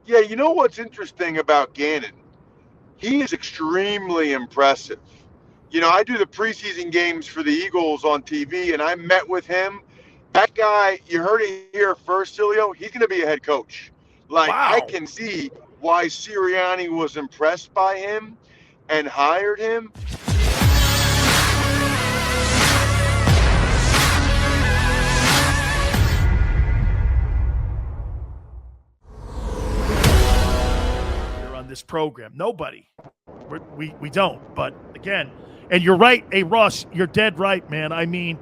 Yeah, you know what's interesting about Gannon? He is extremely impressive. I do the preseason games for the Eagles on TV, and I met with him. That guy, you heard it here first, Sileo. He's going to be a head coach. Like, I Wow. can see why Sirianni was impressed by him and hired him. Here on this program. Nobody. We don't. But again, and you're right. Hey, Ross, you're dead right, man. I mean,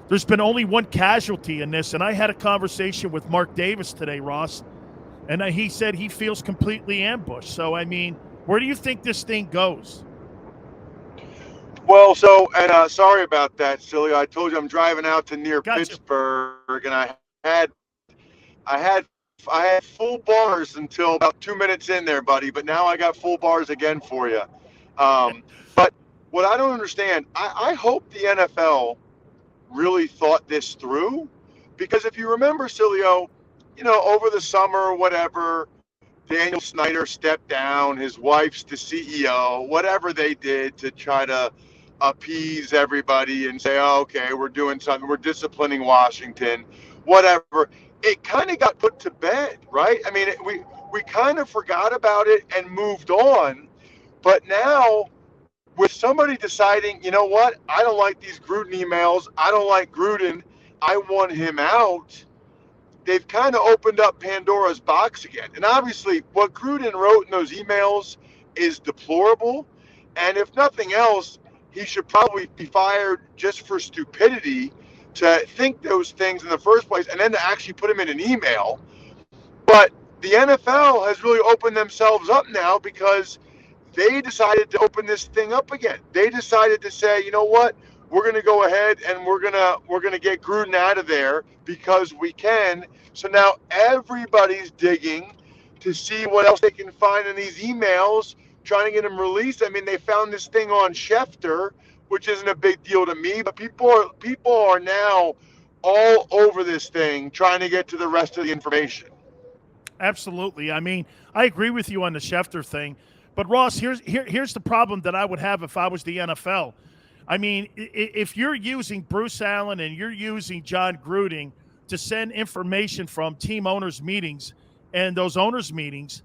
there's been only one casualty in this. And I had a conversation with Mark Davis today, Ross, and he said he feels completely ambushed. So, I mean, where do you think this thing goes? Well, so, and sorry about that, Sileo. I told you I'm driving out to near Gotcha. Pittsburgh, and I had full bars until about 2 minutes in there, buddy. But now I got full bars again for you. But what I don't understand, I hope the NFL really thought this through, because if you remember, Sileo, over the summer or whatever, Daniel Snyder stepped down, his wife's the CEO, whatever they did to try to appease everybody and say, oh, okay, we're doing something, we're disciplining Washington, whatever. It kind of got put to bed, right? I mean, we kind of forgot about it and moved on. But now, with somebody deciding, you know what, I don't like these Gruden emails, I don't like Gruden, I want him out, they've kind of opened up Pandora's box again. And obviously, what Gruden wrote in those emails is deplorable. And if nothing else, he should probably be fired just for stupidity to think those things in the first place and then to actually put them in an email. But the NFL has really opened themselves up now because they decided to open this thing up again. They decided to say, you know what, we're going to go ahead and we're going to get Gruden out of there because we can. So now everybody's digging to see what else they can find in these emails, trying to get them released. I mean, they found this thing on Schefter, which isn't a big deal to me, but people are now all over this thing trying to get to the rest of the information. Absolutely. I mean, I agree with you on the Schefter thing. But Ross, here's the problem that I would have if I was the NFL. I mean, if you're using Bruce Allen and you're using Jon Gruden to send information from team owners meetings and those owners meetings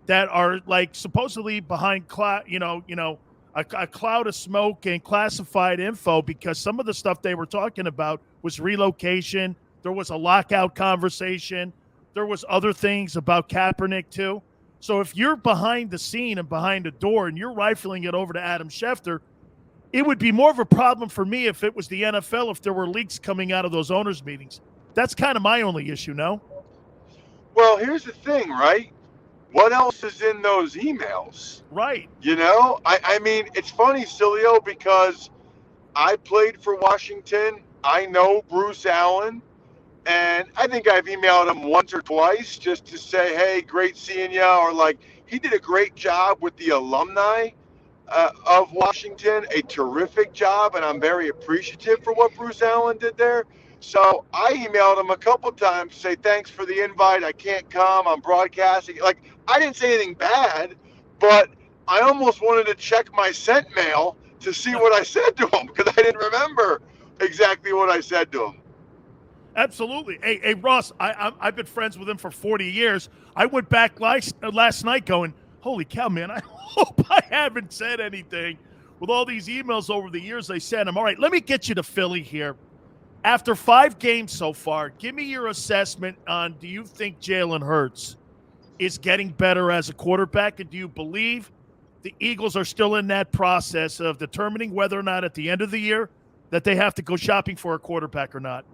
that are like supposedly behind a cloud of smoke and classified info, because some of the stuff they were talking about was relocation. There was a lockout conversation. There was other things about Kaepernick too. So if you're behind the scene and behind the door and you're rifling it over to Adam Schefter, it would be more of a problem for me if it was the NFL, if there were leaks coming out of those owners' meetings. That's kind of my only issue, no? Well, here's the thing, right? What else is in those emails? Right. I mean, it's funny, Sileo, because I played for Washington. I know Bruce Allen. And I think I've emailed him once or twice just to say, hey, great seeing you. Or like, he did a great job with the alumni of Washington, a terrific job. And I'm very appreciative for what Bruce Allen did there. So I emailed him a couple times to say, thanks for the invite. I can't come. I'm broadcasting. Like, I didn't say anything bad, but I almost wanted to check my sent mail to see what I said to him because I didn't remember exactly what I said to him. Absolutely. Hey, Ross, I've been friends with him for 40 years. I went back last night going, holy cow, man, I hope I haven't said anything with all these emails over the years I sent him. All right, let me get you to Philly here. After 5 games so far, give me your assessment on, do you think Jalen Hurts is getting better as a quarterback? And do you believe the Eagles are still in that process of determining whether or not at the end of the year that they have to go shopping for a quarterback or not?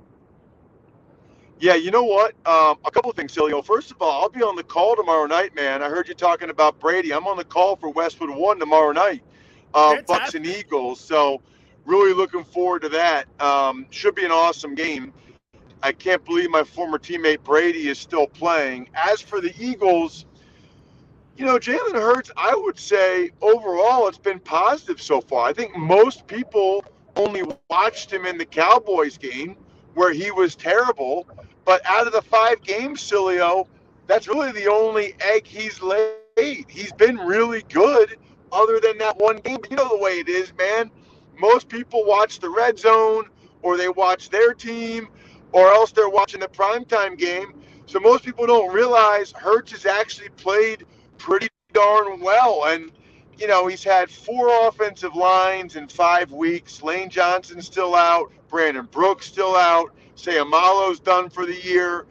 Yeah, you know what? A couple of things, Sileo. First of all, I'll be on the call tomorrow night, man. I heard you talking about Brady. I'm on the call for Westwood One tomorrow night, Bucks and Fantastic. Eagles. So really looking forward to that. Should be an awesome game. I can't believe my former teammate Brady is still playing. As for the Eagles, Jalen Hurts, I would say overall it's been positive so far. I think most people only watched him in the Cowboys game where he was terrible. But out of the 5 games, Sileo, that's really the only egg he's laid. He's been really good other than that one game. But you know the way it is, man. Most people watch the red zone or they watch their team or else they're watching the primetime game. So most people don't realize Hurts has actually played pretty darn well. And, you know, he's had 4 offensive lines in 5 weeks. Lane Johnson's still out. Brandon Brooks still out. Sayamalo's done for the year.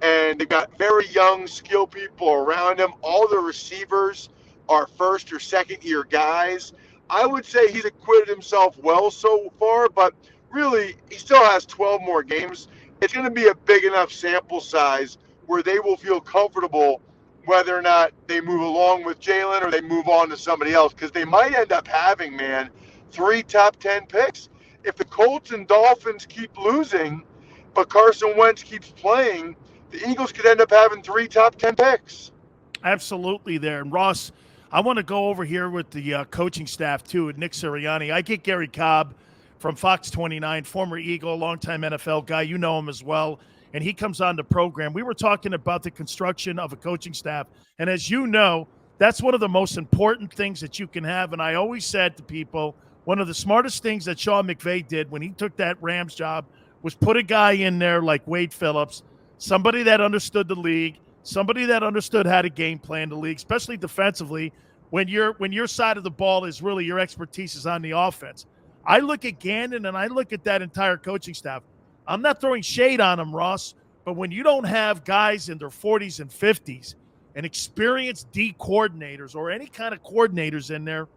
And they've got very young, skilled people around him. All the receivers are first or second year guys. I would say he's acquitted himself well so far, but really, he still has 12 more games. It's going to be a big enough sample size where they will feel comfortable whether or not they move along with Jalen or they move on to somebody else, because they might end up having, man, 3 top 10 picks. If the Colts and Dolphins keep losing, but Carson Wentz keeps playing, the Eagles could end up having 3 top 10 picks. Absolutely there. And Ross, I want to go over here with the coaching staff too, with Nick Sirianni. I get Gary Cobb from Fox 29, former Eagle, longtime NFL guy. You know him as well. And he comes on the program. We were talking about the construction of a coaching staff. And as you know, that's one of the most important things that you can have. And I always said to people, one of the smartest things that Sean McVay did when he took that Rams job was put a guy in there like Wade Phillips, somebody that understood the league, somebody that understood how to game plan the league, especially defensively, when your side of the ball is really your expertise is on the offense. I look at Gannon and I look at that entire coaching staff. I'm not throwing shade on them, Ross, but when you don't have guys in their 40s and 50s and experienced D coordinators or any kind of coordinators in there,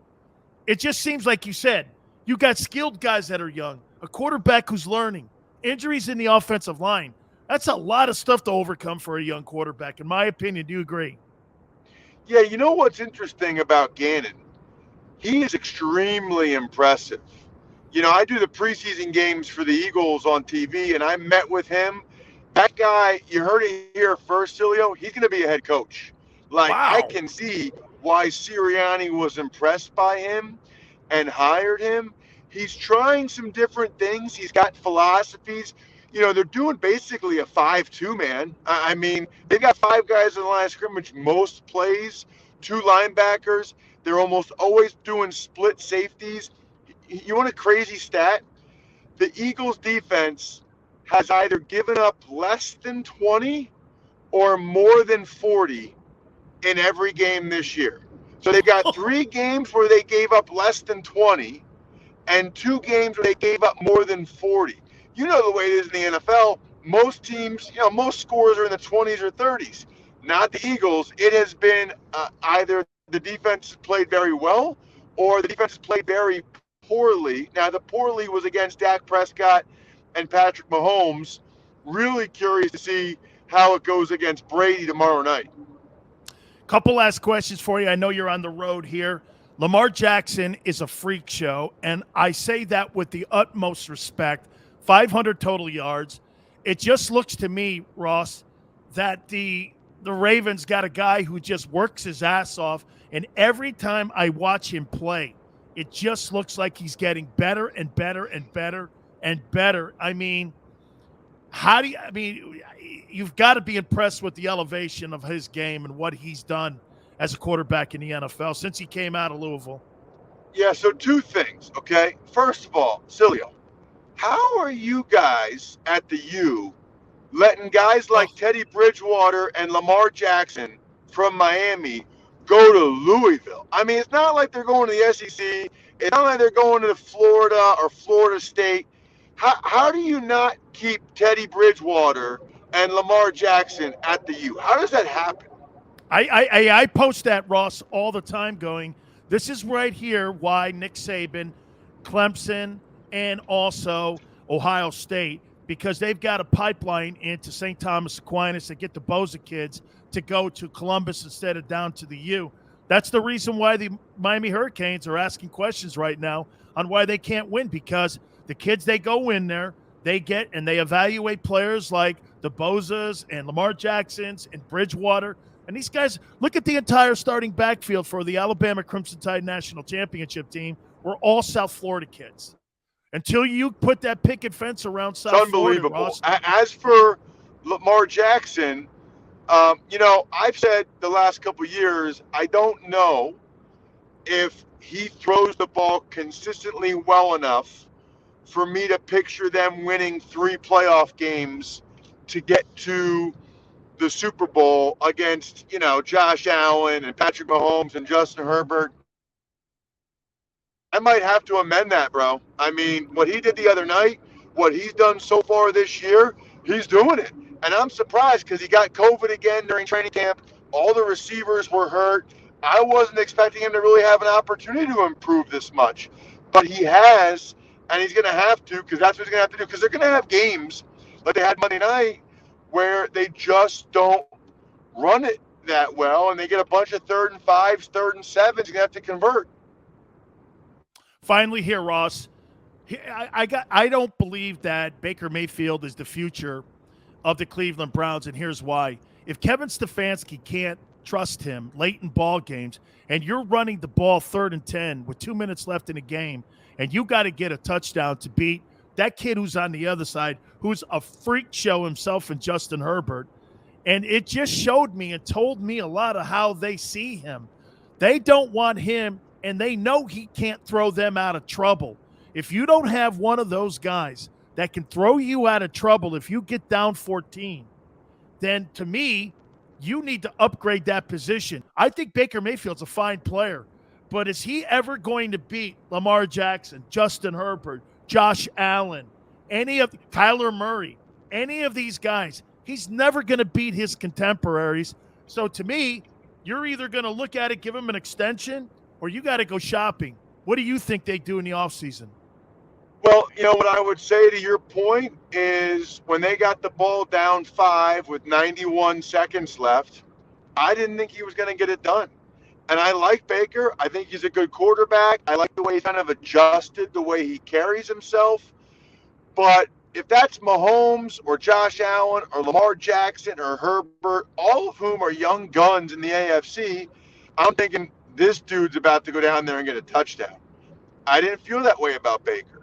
it just seems like you said, you got skilled guys that are young, a quarterback who's learning, injuries in the offensive line. That's a lot of stuff to overcome for a young quarterback, in my opinion. Do you agree? Yeah, you know what's interesting about Gannon? He is extremely impressive. You know, I do the preseason games for the Eagles on TV, and I met with him. That guy, you heard it here first, Sileo, he's going to be a head coach. Like, I Wow. can see why Sirianni was impressed by him and hired him. He's trying some different things. He's got philosophies. You know, they're doing basically a 5-2, man. I mean, they've got 5 guys in the line of scrimmage most plays, 2 linebackers. They're almost always doing split safeties. You want a crazy stat? The Eagles defense has either given up less than 20 or more than 40 in every game this year. So they've got 3 games where they gave up less than 20 and 2 games where they gave up more than 40. You know the way it is in the NFL. Most teams, you know, most scores are in the 20s or 30s. Not the Eagles. It has been either the defense has played very well or the defense has played very poorly. Now, the poorly was against Dak Prescott and Patrick Mahomes. Really curious to see how it goes against Brady tomorrow night. Couple last questions for you. I know you're on the road here. Lamar Jackson is a freak show, and I say that with the utmost respect. 500 total yards. It just looks to me, Ross, that the Ravens got a guy who just works his ass off, and every time I watch him play, it just looks like he's getting better and better and better and better. I mean, you've got to be impressed with the elevation of his game and what he's done as a quarterback in the NFL since he came out of Louisville. Yeah, so 2 things, okay? First of all, Sileo, how are you guys at the U letting guys like Teddy Bridgewater and Lamar Jackson from Miami go to Louisville? I mean, it's not like they're going to the SEC. It's not like they're going to Florida or Florida State. How do you not keep Teddy Bridgewater and Lamar Jackson at the U? How does that happen? I post that, Ross, all the time going, this is right here why Nick Saban, Clemson, and also Ohio State, because they've got a pipeline into St. Thomas Aquinas to get the Boza kids to go to Columbus instead of down to the U. That's the reason why the Miami Hurricanes are asking questions right now on why they can't win, because the kids, they go in there, they get and they evaluate players like the Bozas and Lamar Jacksons and Bridgewater. And these guys, look at the entire starting backfield for the Alabama Crimson Tide National Championship team. We're all South Florida kids. Until you put that picket fence around South Florida, Unbelievable. Ross. As for Lamar Jackson, I've said the last couple of years, I don't know if he throws the ball consistently well enough for me to picture them winning 3 playoff games to get to the Super Bowl against, Josh Allen and Patrick Mahomes and Justin Herbert. I might have to amend that, bro. I mean, what he did the other night, what he's done so far this year, he's doing it. And I'm surprised because he got COVID again during training camp. All the receivers were hurt. I wasn't expecting him to really have an opportunity to improve this much. But he has, and he's going to have to, because that's what he's going to have to do. Because they're going to have games like they had Monday night where they just don't run it that well, and they get a bunch of 3rd and 5s, 3rd and 7s. You're going to have to convert. Finally here, Ross. I don't believe that Baker Mayfield is the future of the Cleveland Browns, and here's why. If Kevin Stefanski can't trust him late in ball games, and you're running the ball 3rd and 10 with 2 minutes left in the game, and you got to get a touchdown to beat that kid who's on the other side, who's a freak show himself and Justin Herbert, and it just showed me and told me a lot of how they see him. They don't want him, and they know he can't throw them out of trouble. If you don't have one of those guys that can throw you out of trouble if you get down 14, then to me, you need to upgrade that position. I think Baker Mayfield's a fine player, but is he ever going to beat Lamar Jackson, Justin Herbert, Josh Allen, Kyler Murray, any of these guys? He's never going to beat his contemporaries. So to me, you're either going to look at it, give him an extension, or you got to go shopping. What do you think they do in the offseason? Well, what I would say to your point is when they got the ball down 5 with 91 seconds left, I didn't think he was going to get it done. And I like Baker. I think he's a good quarterback. I like the way he kind of adjusted the way he carries himself. But if that's Mahomes or Josh Allen or Lamar Jackson or Herbert, all of whom are young guns in the AFC, I'm thinking this dude's about to go down there and get a touchdown. I didn't feel that way about Baker.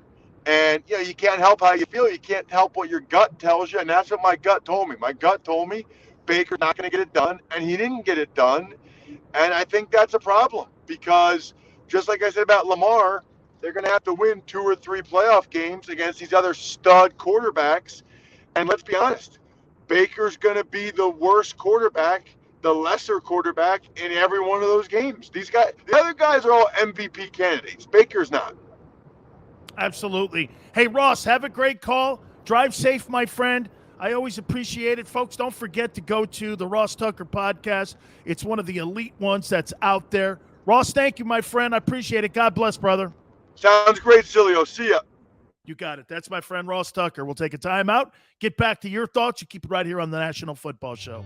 And, you can't help how you feel. You can't help what your gut tells you. And that's what my gut told me. My gut told me Baker's not going to get it done. And he didn't get it done. And I think that's a problem because just like I said about Lamar, they're going to have to win 2 or 3 playoff games against these other stud quarterbacks. And let's be honest, Baker's going to be the worst quarterback, the lesser quarterback in every one of those games. These guys, the other guys are all MVP candidates. Baker's not. Absolutely. Hey, Ross, have a great call. Drive safe, my friend. I always appreciate it. Folks, don't forget to go to the Ross Tucker podcast. It's one of the elite ones that's out there. Ross, thank you, my friend. I appreciate it. God bless, brother. Sounds great, Sileo. See ya. You got it. That's my friend Ross Tucker. We'll take a time out. Get back to your thoughts. You keep it right here on the National Football Show.